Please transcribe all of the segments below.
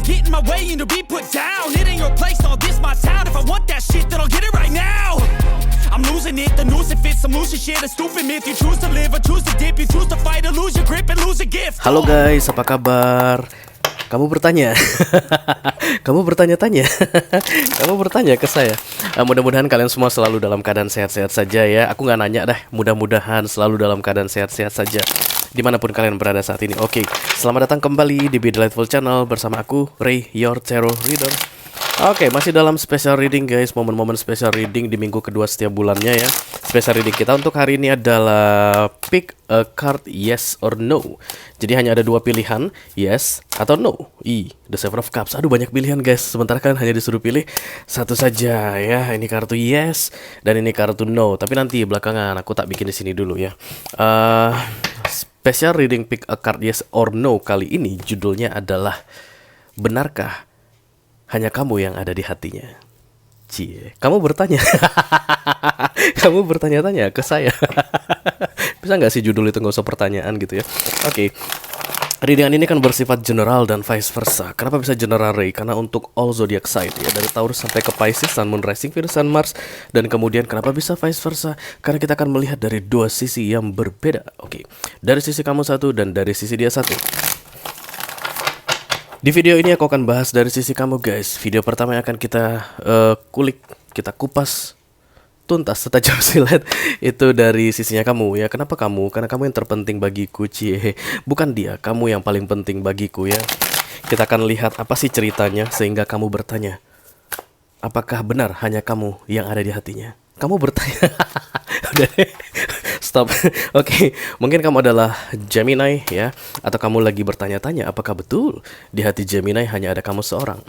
get in my way and to be put down. It ain't your place, all this my town. If I want that shit, then I'll get it right now. I'm losing it, the noose it fits. I'm losing shit, a stupid myth. You choose to live or choose to dip. You choose to fight or lose your grip and lose a gift. Halo guys, apa kabar? Kamu bertanya, kamu bertanya-tanya, kamu bertanya ke saya. Mudah-mudahan kalian semua selalu dalam keadaan sehat-sehat saja ya. Aku nggak nanya dah, mudah-mudahan selalu dalam keadaan sehat-sehat saja dimanapun kalian berada saat ini. Oke, selamat datang kembali di Be Delightful Channel bersama aku, Ray, your tarot reader. Oke, masih dalam special reading guys, momen-momen special reading di minggu kedua setiap bulannya ya. Special reading kita untuk hari ini adalah pick a card yes or no. Jadi hanya ada dua pilihan, yes atau no. The Seven of Cups. Aduh banyak pilihan guys, sementara kan hanya disuruh pilih satu saja ya. Ini kartu yes dan ini kartu no. Tapi nanti belakangan aku tak bikin di sini dulu ya. Special reading pick a card yes or no kali ini judulnya adalah benarkah hanya kamu yang ada di hatinya? Cie, kamu bertanya, kamu bertanya-tanya ke saya. Bisa nggak sih judul itu nggak usah pertanyaan gitu ya? Oke. Readingan ini kan bersifat general dan vice versa. Kenapa bisa general, Ray? Karena untuk all zodiac sign ya, dari Taurus sampai ke Pisces, Sun, Moon, Rising, Venus, Sun, Mars. Dan kemudian kenapa bisa vice versa? Karena kita akan melihat dari dua sisi yang berbeda. Oke, dari sisi kamu satu dan dari sisi dia satu. Di video ini aku akan bahas dari sisi kamu guys. Video pertama yang akan kita kulik, kita kupas tuntas setajam silet itu dari sisinya kamu ya. Kenapa kamu? Karena kamu yang terpenting bagiku, cie. Bukan dia, kamu yang paling penting bagiku ya. Kita akan lihat apa sih ceritanya sehingga kamu bertanya, apakah benar hanya kamu yang ada di hatinya? Kamu bertanya. Udah deh. Stop. Oke, mungkin kamu adalah Gemini ya, atau kamu lagi bertanya-tanya apakah betul di hati Gemini hanya ada kamu seorang.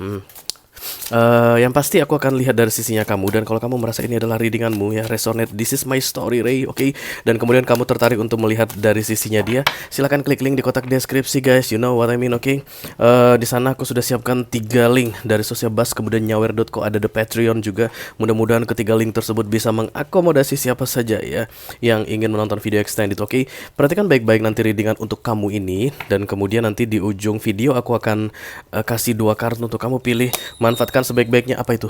Yang pasti aku akan lihat dari sisinya kamu. Dan kalau kamu merasa ini adalah readinganmu ya, resonate, this is my story Ray, oke? Dan kemudian kamu tertarik untuk melihat dari sisinya dia, silakan klik link di kotak deskripsi guys, you know what I mean, oke? Di sana aku sudah siapkan 3 link dari Social Buzz, kemudian nyawer.co, ada the Patreon juga. Mudah-mudahan ketiga link tersebut bisa mengakomodasi siapa saja ya yang ingin menonton video extended, oke? Perhatikan baik-baik nanti readingan untuk kamu ini. Dan kemudian nanti di ujung video aku akan kasih 2 kartu untuk kamu pilih. Manfaatkan sebaik-baiknya. Apa itu?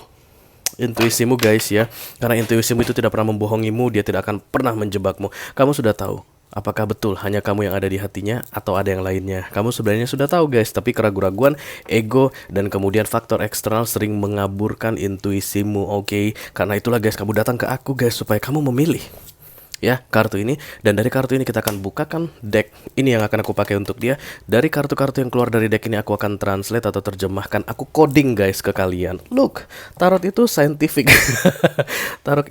Intuisimu guys ya. Karena intuisimu itu tidak pernah membohongimu, dia tidak akan pernah menjebakmu. Kamu sudah tahu apakah betul hanya kamu yang ada di hatinya atau ada yang lainnya. Kamu sebenarnya sudah tahu guys, tapi keraguan-raguan, ego, dan kemudian faktor eksternal sering mengaburkan intuisimu, oke? Karena itulah guys, kamu datang ke aku guys supaya kamu memilih ya kartu ini. Dan dari kartu ini kita akan bukakan deck ini yang akan aku pakai untuk dia. Dari kartu-kartu yang keluar dari deck ini aku akan translate atau terjemahkan, aku coding guys ke kalian. Look, tarot itu scientific.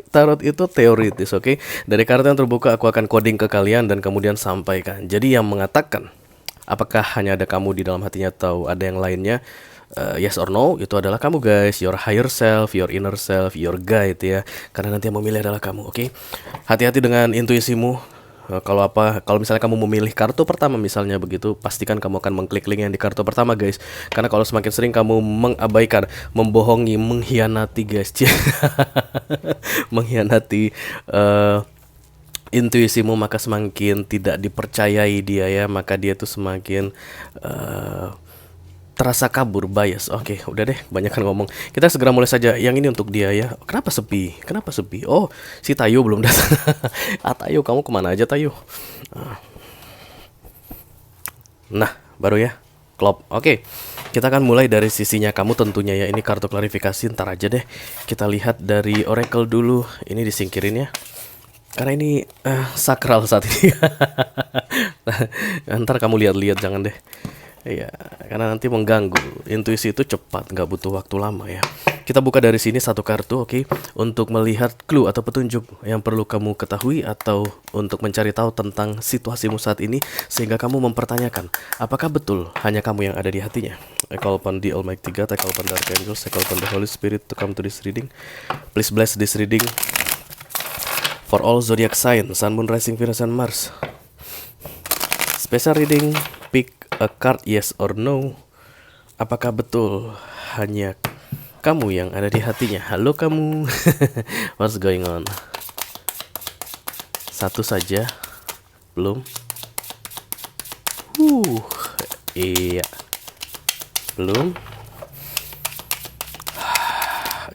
tarot itu teoritis, oke? Dari kartu yang terbuka aku akan coding ke kalian dan kemudian sampaikan. Jadi yang mengatakan apakah hanya ada kamu di dalam hatinya atau ada yang lainnya, yes or no, itu adalah kamu guys, your higher self, your inner self, your guide ya. Karena nanti yang memilih adalah kamu, oke? Hati-hati dengan intuisimu. Kalau misalnya kamu memilih kartu pertama misalnya begitu, pastikan kamu akan mengklik link yang di kartu pertama guys. Karena kalau semakin sering kamu mengabaikan, membohongi, mengkhianati guys, mengkhianati intuisimu, maka semakin tidak dipercayai dia ya. Maka dia tuh semakin terasa kabur, bias. Oke, udah deh, banyakan ngomong. Kita segera mulai saja. Yang ini untuk dia ya. Kenapa sepi? Kenapa sepi? Oh, si Tayo belum datang. Tayo, kamu kemana aja Tayo? Nah, baru ya. Klop. Oke, kita akan mulai dari sisinya kamu tentunya ya. Ini kartu klarifikasi, ntar aja deh. Kita lihat dari Oracle dulu. Ini disingkirin ya, karena ini sakral saat ini. Ntar kamu lihat-lihat, jangan deh. Iya, karena nanti mengganggu. Intuisi itu cepat, nggak butuh waktu lama ya. Kita buka dari sini satu kartu, oke? Untuk melihat clue atau petunjuk yang perlu kamu ketahui atau untuk mencari tahu tentang situasimu saat ini, sehingga kamu mempertanyakan, apakah betul hanya kamu yang ada di hatinya? I call upon the Almighty God, I call upon the Archangels, I call upon the Holy Spirit to come to this reading. Please bless this reading for all zodiac sign, Sun, Moon, Rising, Venus, and Mars. Special reading, pick a card yes or no. Apakah betul hanya kamu yang ada di hatinya? Halo kamu. What's going on? Satu saja. Belum. Iya. Belum.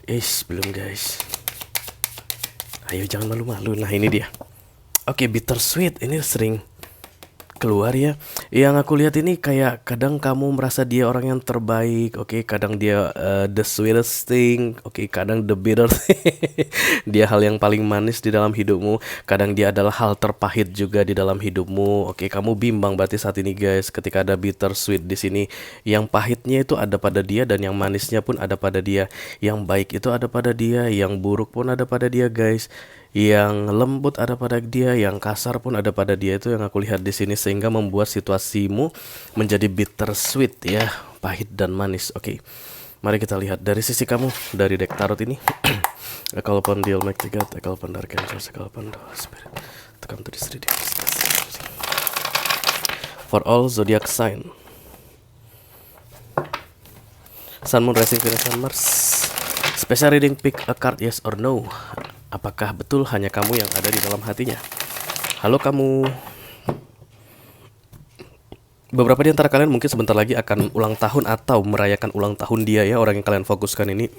Belum guys. Ayo jangan malu-malu. Nah ini dia. Oke, bittersweet ini sering keluar ya. Yang aku lihat ini kayak kadang kamu merasa dia orang yang terbaik, oke, kadang dia the sweetest thing, oke, kadang the bitter thing. Dia hal yang paling manis di dalam hidupmu, kadang dia adalah hal terpahit juga di dalam hidupmu. Oke, kamu bimbang berarti saat ini guys, ketika ada bittersweet di sini. Yang pahitnya itu ada pada dia dan yang manisnya pun ada pada dia. Yang baik itu ada pada dia, yang buruk pun ada pada dia guys. Yang lembut ada pada dia, yang kasar pun ada pada dia. Itu yang aku lihat di sini, sehingga membuat situasimu menjadi bittersweet ya, pahit dan manis. Oke, mari kita lihat dari sisi kamu dari deck tarot ini. I call upon the Almighty God, I call upon the Archangels, I call upon the Holy Spirit to come to this reading. For all zodiac sign, Sun, Moon, Rising, Venus, and Mars. Special reading, pick a card, yes or no. Apakah betul hanya kamu yang ada di dalam hatinya? Halo kamu. Beberapa di antara kalian mungkin sebentar lagi akan ulang tahun atau merayakan ulang tahun dia ya, orang yang kalian fokuskan ini,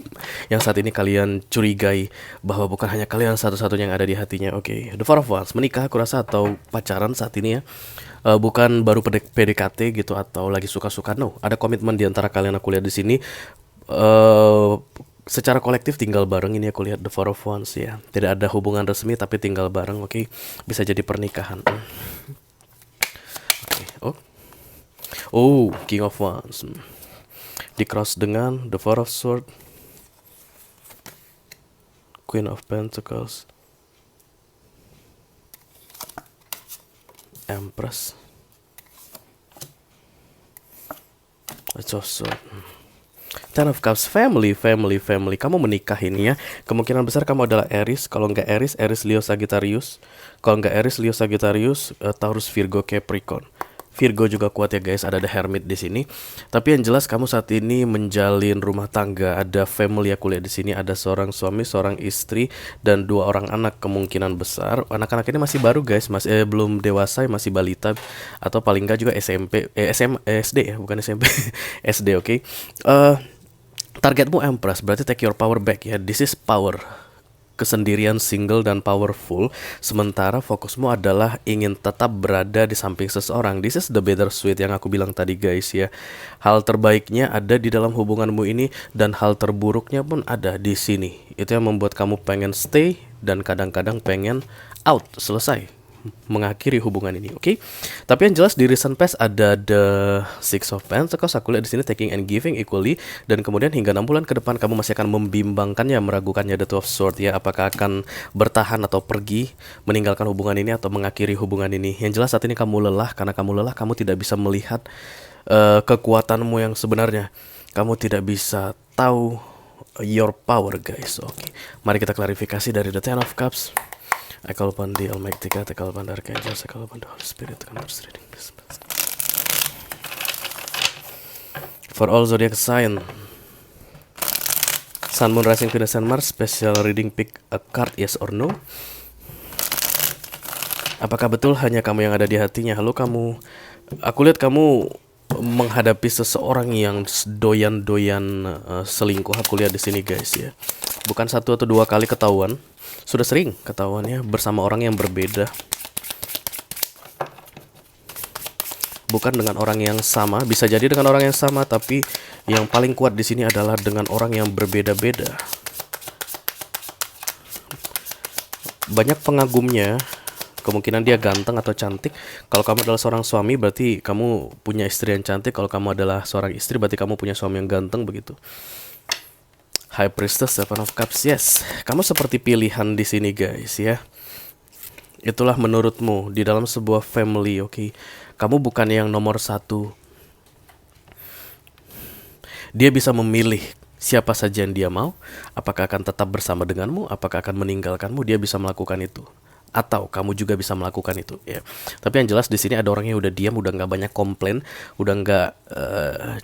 yang saat ini kalian curigai bahwa bukan hanya kalian satu-satunya yang ada di hatinya. Oke, The Four of Wands, menikah aku rasa atau pacaran saat ini ya. Bukan baru PDKT gitu atau lagi suka-suka, no. Ada komitmen di antara kalian, aku lihat di sini. Secara kolektif tinggal bareng, ini aku lihat The Four of Wands ya. Tidak ada hubungan resmi tapi tinggal bareng, oke. Bisa jadi pernikahan. Oke. Oh, King of Wands. Di cross dengan The Four of Swords, Queen of Pentacles, Empress, Ace of Swords, Ten of Cups. Family. Kamu menikah ini ya. Kemungkinan besar kamu adalah Aries. Kalau nggak Aries, Leo, Sagittarius. Kalau nggak Aries, Leo, Sagittarius, Taurus, Virgo, Capricorn. Virgo juga kuat ya guys, ada The Hermit di sini. Tapi yang jelas kamu saat ini menjalin rumah tangga, ada family, aku lihat di sini ada seorang suami, seorang istri, dan 2 orang anak kemungkinan besar. Anak-anak ini masih baru guys, masih belum dewasa, masih balita atau paling nggak juga SMP, SD ya, bukan SMP, SD, oke. Targetmu Empress, berarti take your power back ya. This is power. Kesendirian, single, dan powerful. Sementara fokusmu adalah ingin tetap berada di samping seseorang. This is the bittersweet yang aku bilang tadi guys ya. Hal terbaiknya ada di dalam hubunganmu ini, dan hal terburuknya pun ada di sini. Itu yang membuat kamu pengen stay dan kadang-kadang pengen out, selesai, mengakhiri hubungan ini, oke? Tapi yang jelas di recent past ada The Six of Pentacles, aku lihat di sini taking and giving equally, dan kemudian hingga 6 bulan ke depan kamu masih akan membimbangkannya, meragukannya, The Two of Swords ya, apakah akan bertahan atau pergi, meninggalkan hubungan ini atau mengakhiri hubungan ini. Yang jelas saat ini kamu lelah, karena kamu lelah, kamu tidak bisa melihat kekuatanmu yang sebenarnya. Kamu tidak bisa tahu your power guys, oke. Mari kita klarifikasi dari The Ten of Cups. I call upon the Almighty God, I call upon the Archangels, I call upon the Holy Spirit to come to this reading. For all zodiac sign, Sun, Moon, Rising, Venus, and Mars. Special reading, pick a card, yes or no. Apakah betul hanya kamu yang ada di hatinya? Halo kamu. Aku lihat kamu menghadapi seseorang yang doyan-doyan selingkuh. Aku lihat di sini guys ya. Bukan 1 atau 2 kali ketahuan. Sudah sering ketahuannya bersama orang yang berbeda. Bukan dengan orang yang sama, bisa jadi dengan orang yang sama, tapi yang paling kuat di sini adalah dengan orang yang berbeda-beda. Banyak pengagumnya, kemungkinan dia ganteng atau cantik. Kalau kamu adalah seorang suami, berarti kamu punya istri yang cantik. Kalau kamu adalah seorang istri, berarti kamu punya suami yang ganteng, begitu. High Priestess, Seven of Cups, yes. Kamu seperti pilihan di sini guys ya. Itulah menurutmu di dalam sebuah family, oke. Kamu bukan yang nomor 1. Dia bisa memilih siapa saja yang dia mau. Apakah akan tetap bersama denganmu, apakah akan meninggalkanmu, dia bisa melakukan itu. Atau kamu juga bisa melakukan itu ya. Tapi yang jelas di sini ada orang yang udah diam, udah nggak banyak komplain, udah nggak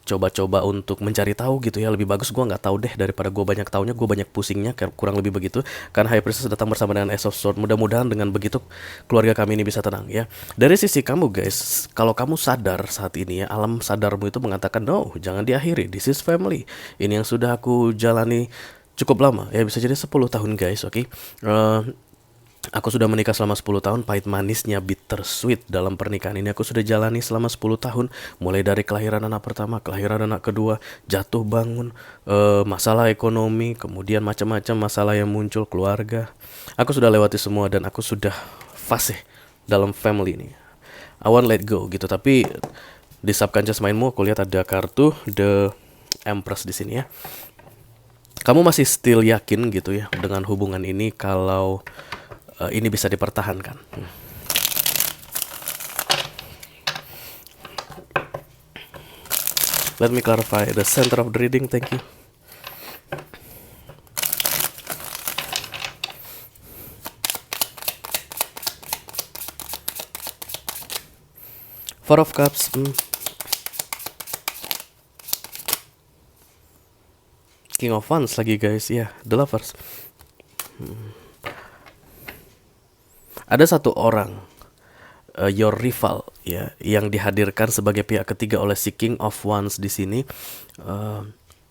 coba-coba untuk mencari tahu gitu ya. Lebih bagus gue nggak tahu deh daripada gue banyak taunya, gue banyak pusingnya, kurang lebih begitu. Karena High Priestess datang bersama dengan Ace of Swords. Mudah-mudahan dengan begitu keluarga kami ini bisa tenang ya. Dari sisi kamu guys, kalau kamu sadar saat ini ya, alam sadarmu itu mengatakan no, jangan diakhiri. This is family. Ini yang sudah aku jalani cukup lama ya, bisa jadi 10 tahun guys. Oke. Aku sudah menikah selama 10 tahun, pahit manisnya bittersweet dalam pernikahan ini aku sudah jalani selama 10 tahun. Mulai dari kelahiran anak pertama, kelahiran anak kedua, jatuh bangun, masalah ekonomi, kemudian macam-macam masalah yang muncul, keluarga. Aku sudah lewati semua dan aku sudah fasih dalam family ini. I won't let go gitu, tapi di subconscious mindmu aku lihat ada kartu The Empress di sini ya. Kamu masih still yakin gitu ya dengan hubungan ini kalau ini bisa dipertahankan. Let me clarify the center of the reading, thank you. Four of Cups. King of Wands lagi guys, ya, The Lovers. Ada satu orang, your rival, ya, yang dihadirkan sebagai pihak ketiga oleh si King of Wands di sini.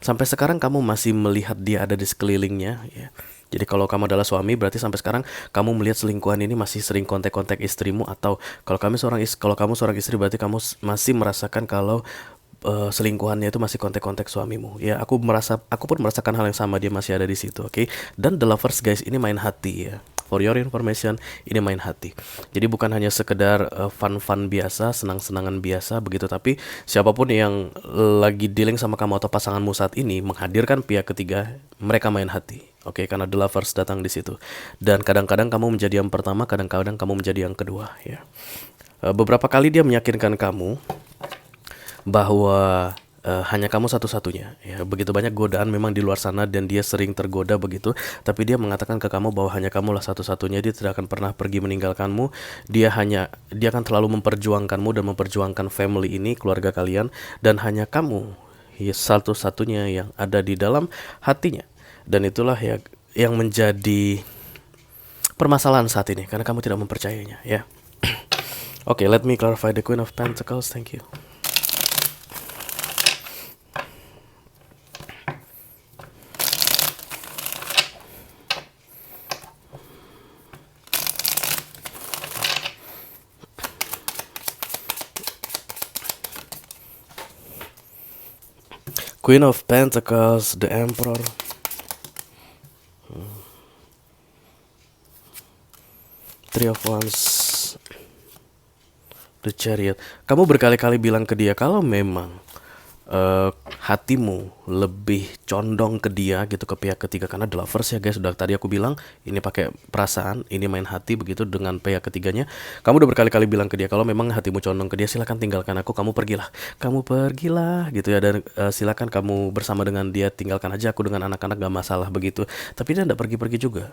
Sampai sekarang kamu masih melihat dia ada di sekelilingnya, ya. Jadi kalau kamu adalah suami, berarti sampai sekarang kamu melihat selingkuhan ini masih sering kontak-kontak istrimu, atau kalau kamu seorang istri, berarti kamu masih merasakan kalau selingkuhannya itu masih kontak-kontak suamimu. Ya, aku pun merasakan hal yang sama, dia masih ada di situ, oke? Dan The Lovers guys, ini main hati ya. For your information, ini main hati. Jadi bukan hanya sekedar fun-fun biasa, senang-senangan biasa begitu, tapi siapapun yang lagi dealing sama kamu atau pasanganmu saat ini menghadirkan pihak ketiga, mereka main hati. Oke, karena The Lovers datang di situ. Dan kadang-kadang kamu menjadi yang pertama, kadang-kadang kamu menjadi yang kedua, ya. Beberapa kali dia meyakinkan kamu bahwa hanya kamu satu-satunya, ya. Begitu banyak godaan memang di luar sana dan dia sering tergoda begitu, tapi dia mengatakan ke kamu bahwa hanya kamulah satu-satunya, dia tidak akan pernah pergi meninggalkanmu. Dia akan terlalu memperjuangkanmu dan memperjuangkan family ini, keluarga kalian, dan hanya kamu ya satu-satunya yang ada di dalam hatinya. Dan itulah ya yang menjadi permasalahan saat ini karena kamu tidak mempercayainya, ya. Oke, let me clarify the Queen of Pentacles, thank you. Queen of Pentacles, the Emperor. Three of Wands, the Chariot. Kamu berkali-kali bilang ke dia kalau memang hatimu lebih condong ke dia gitu, ke pihak ketiga, karena The Lovers ya guys, sudah tadi aku bilang ini pakai perasaan, ini main hati begitu dengan pihak ketiganya. Kamu udah berkali-kali bilang ke dia kalau memang hatimu condong ke dia, silakan tinggalkan aku, kamu pergilah gitu ya, dan silakan kamu bersama dengan dia, tinggalkan aja aku dengan anak-anak, gak masalah begitu. Tapi dia tidak pergi-pergi juga.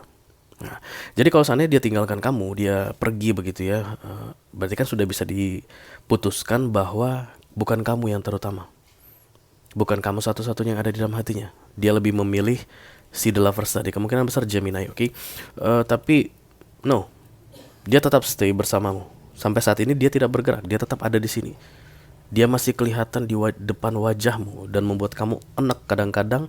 Nah, jadi kalau seandainya dia tinggalkan kamu, dia pergi begitu ya, berarti kan sudah bisa diputuskan bahwa bukan kamu yang terutama. Bukan kamu satu-satunya yang ada di dalam hatinya. Dia lebih memilih si The Lovers tadi. Kemungkinan besar Gemini, oke? Tapi no, dia tetap stay bersamamu. Sampai saat ini dia tidak bergerak. Dia tetap ada di sini. Dia masih kelihatan di depan wajahmu dan membuat kamu enek kadang-kadang,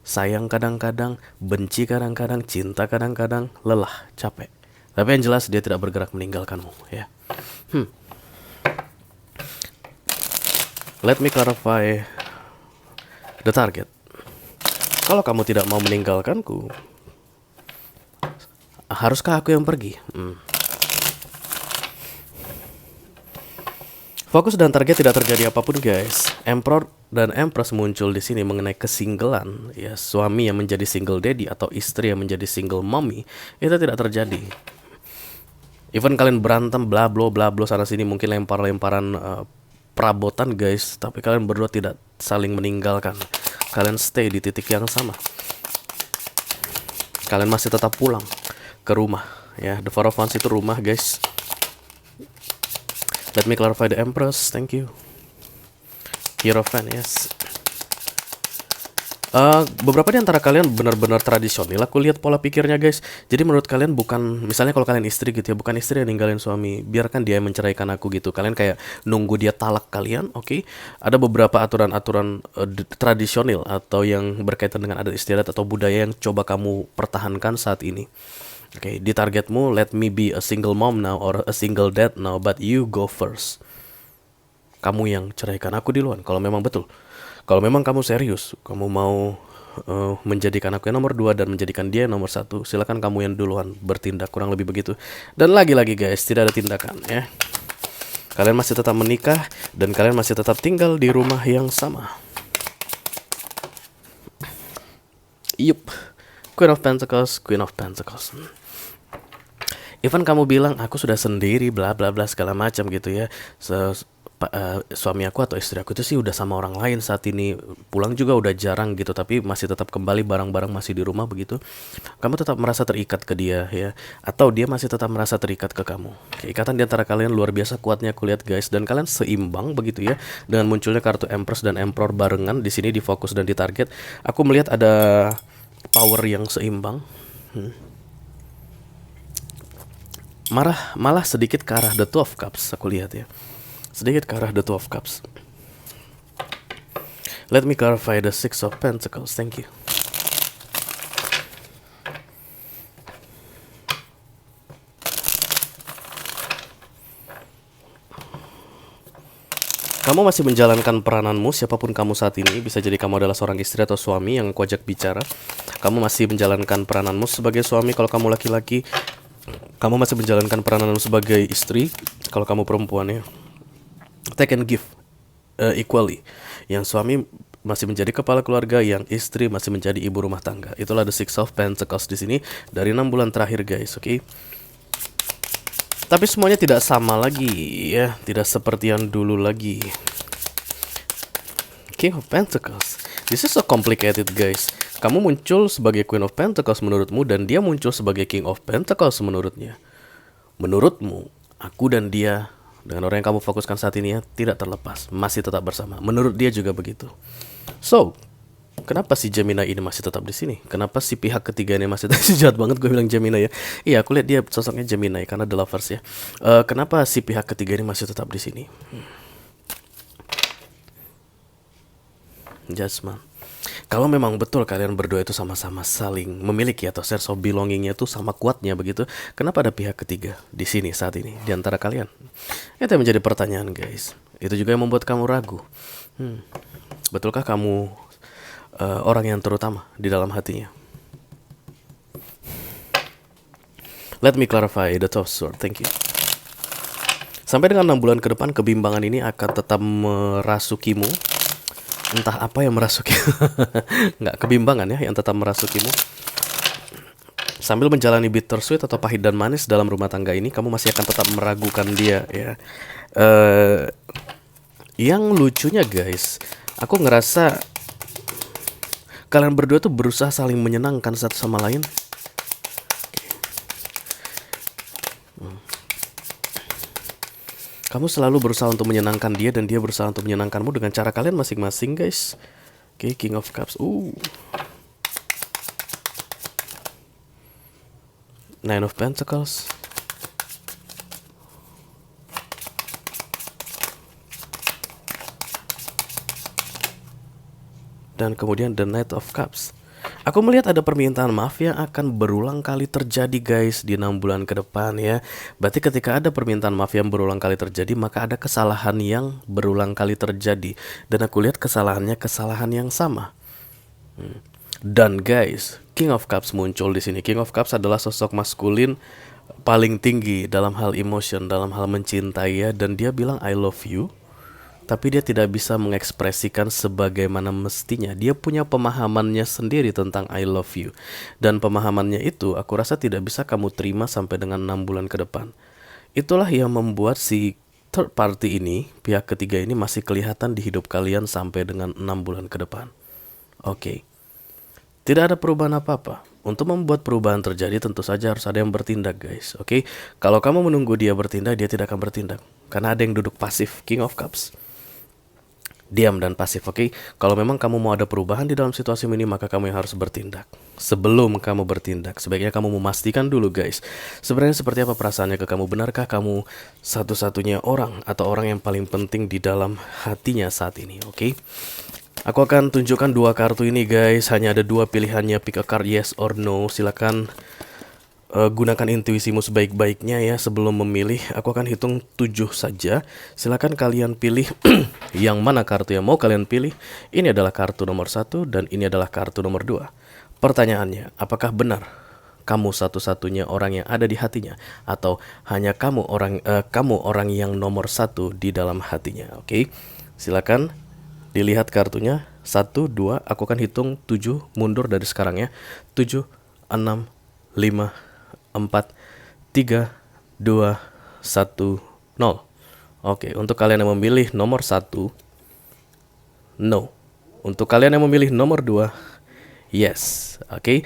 sayang kadang-kadang, benci kadang-kadang, cinta kadang-kadang, lelah, capek. Tapi yang jelas dia tidak bergerak meninggalkanmu, ya. Let me clarify the target. Kalau kamu tidak mau meninggalkanku, haruskah aku yang pergi? Fokus dan target tidak terjadi apapun guys. Emperor dan Empress muncul di sini mengenai kesinggelan, ya, suami yang menjadi single daddy atau istri yang menjadi single mommy, itu tidak terjadi. Even kalian berantem bla bla sana sini, mungkin lemparan perabotan guys, tapi kalian berdua tidak saling meninggalkan. Kalian stay di titik yang sama. Kalian masih tetap pulang ke rumah, ya. The Four of Wands itu rumah guys. Let me clarify the Empress, thank you. Hierophant, yes. Beberapa di antara kalian benar-benar tradisional. Aku lihat pola pikirnya guys. Jadi menurut kalian bukan, misalnya kalau kalian istri gitu ya, bukan istri yang ninggalin suami, biarkan dia yang menceraikan aku gitu. Kalian kayak nunggu dia talak kalian, oke? Ada beberapa aturan-aturan tradisional atau yang berkaitan dengan adat istiadat atau budaya yang coba kamu pertahankan saat ini. Oke, di targetmu, let me be a single mom now or a single dad now, but you go first. Kamu yang ceraikan aku duluan, kalau memang betul. Kalau memang kamu serius, kamu mau menjadikan aku yang nomor 2 dan menjadikan dia yang nomor 1, silakan kamu yang duluan bertindak, kurang lebih begitu. Dan lagi-lagi guys, tidak ada tindakan ya. Kalian masih tetap menikah dan kalian masih tetap tinggal di rumah yang sama. Yup, Queen of Pentacles, Queen of Pentacles. Even kamu bilang aku sudah sendiri, bla bla bla segala macam gitu ya. Suami aku atau istri aku itu sih udah sama orang lain saat ini, pulang juga udah jarang gitu, tapi masih tetap kembali, barang-barang masih di rumah begitu. Kamu tetap merasa terikat ke dia ya, atau dia masih tetap merasa terikat ke kamu. Ikatan di antara kalian luar biasa kuatnya aku lihat guys, dan kalian seimbang begitu ya. Dengan munculnya kartu Empress dan Emperor barengan di sini, di fokus dan di target, aku melihat ada power yang seimbang. Malah sedikit ke arah The Two of Cups aku lihat ya. Sedikit ke arah The Two of Cups. Let me clarify the Six of Pentacles. Thank you. Kamu masih menjalankan perananmu, siapapun kamu saat ini. Bisa jadi kamu adalah seorang istri atau suami yang aku ajak bicara. Kamu masih menjalankan perananmu sebagai suami kalau kamu laki-laki. Kamu masih menjalankan perananmu sebagai istri kalau kamu perempuan ya. Take and give equally. Yang suami masih menjadi kepala keluarga, yang istri masih menjadi ibu rumah tangga. Itulah the Six of Pentacles di sini dari 6 bulan terakhir guys, oke? Tapi semuanya tidak sama lagi ya, tidak seperti yang dulu lagi. King of Pentacles. This is so complicated guys. Kamu muncul sebagai Queen of Pentacles menurutmu, dan dia muncul sebagai King of Pentacles menurutnya. Menurutmu, aku dan dia dengan orang yang kamu fokuskan saat ini ya, tidak terlepas, masih tetap bersama. Menurut dia juga begitu. So, kenapa si Gemini ini masih tetap di sini? Kenapa si pihak ketiga ini masih tetap? Jahat banget gue bilang Gemini ya. Iya, aku lihat dia sosoknya Gemini karena The Lovers ya. Kenapa si pihak ketiga ini masih tetap di sini? Judgment. Kalau memang betul kalian berdua itu sama-sama saling memiliki atau sense of belongingnya itu sama kuatnya begitu, kenapa ada pihak ketiga di sini saat ini di antara kalian? Itu yang menjadi pertanyaan guys. Itu juga yang membuat kamu ragu. Betulkah kamu orang yang terutama di dalam hatinya? Let me clarify the top sword. Thank you. Sampai dengan 6 bulan ke depan, kebimbangan ini akan tetap merasukimu. Entah apa yang merasuki. Nggak, kebimbangan ya yang tetap merasukimu. Sambil menjalani bittersweet atau pahit dan manis dalam rumah tangga ini, kamu masih akan tetap meragukan dia ya. Yang lucunya guys, aku ngerasa kalian berdua tuh berusaha saling menyenangkan satu sama lain. Kamu selalu berusaha untuk menyenangkan dia dan dia berusaha untuk menyenangkanmu dengan cara kalian masing-masing guys. Oke, King of Cups. Nine of Pentacles. Dan kemudian the Knight of Cups. Aku melihat ada permintaan maaf yang akan berulang kali terjadi guys di 6 bulan ke depan ya. Berarti ketika ada permintaan maaf yang berulang kali terjadi, maka ada kesalahan yang berulang kali terjadi. Dan aku lihat kesalahannya kesalahan yang sama. Dan guys, King of Cups muncul di sini. King of Cups adalah sosok maskulin paling tinggi dalam hal emotion, dalam hal mencintai ya. Dan dia bilang I love you, tapi dia tidak bisa mengekspresikan sebagaimana mestinya. Dia punya pemahamannya sendiri tentang I love you. Dan pemahamannya itu aku rasa tidak bisa kamu terima sampai dengan 6 bulan ke depan. Itulah yang membuat si third party ini, pihak ketiga ini masih kelihatan di hidup kalian sampai dengan 6 bulan ke depan. Oke. Tidak ada perubahan apa-apa. Untuk membuat perubahan terjadi tentu saja harus ada yang bertindak guys. Oke. Kalau kamu menunggu dia bertindak, dia tidak akan bertindak. Karena ada yang duduk pasif, King of Cups. diam dan pasif, oke? Kalau memang kamu mau ada perubahan di dalam situasi ini, maka kamu yang harus bertindak. Sebelum kamu bertindak, sebaiknya kamu memastikan dulu guys, sebenarnya seperti apa perasaannya ke kamu. Benarkah kamu satu-satunya orang atau orang yang paling penting di dalam hatinya saat ini, oke? Aku akan tunjukkan dua kartu ini guys, hanya ada dua pilihannya, pick a card yes or no. Silakan gunakan intuisimu sebaik-baiknya ya sebelum memilih. Aku akan hitung 7 saja. Silakan kalian pilih yang mana kartu yang mau kalian pilih. Ini adalah kartu nomor 1 dan ini adalah kartu nomor 2. Pertanyaannya, apakah benar kamu satu-satunya orang yang ada di hatinya, atau hanya kamu orang yang nomor 1 di dalam hatinya? Oke. Silakan dilihat kartunya. 1, 2, aku akan hitung 7 mundur dari sekarang ya. 7, 6, 5, 4, 3, 2, 1, 0. Oke, untuk kalian yang memilih nomor 1, no. Untuk kalian yang memilih nomor 2, yes. Oke.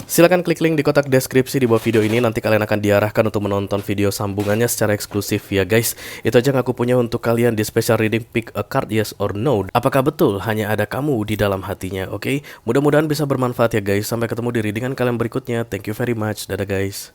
Silakan klik link di kotak deskripsi di bawah video ini. Nanti kalian akan diarahkan untuk menonton video sambungannya secara eksklusif ya guys. Itu aja yang aku punya untuk kalian di special reading pick a card yes or no. Apakah betul hanya ada kamu di dalam hatinya? Oke. Mudah-mudahan bisa bermanfaat ya guys. Sampai ketemu di readingan kalian berikutnya. Thank you very much. Dadah guys.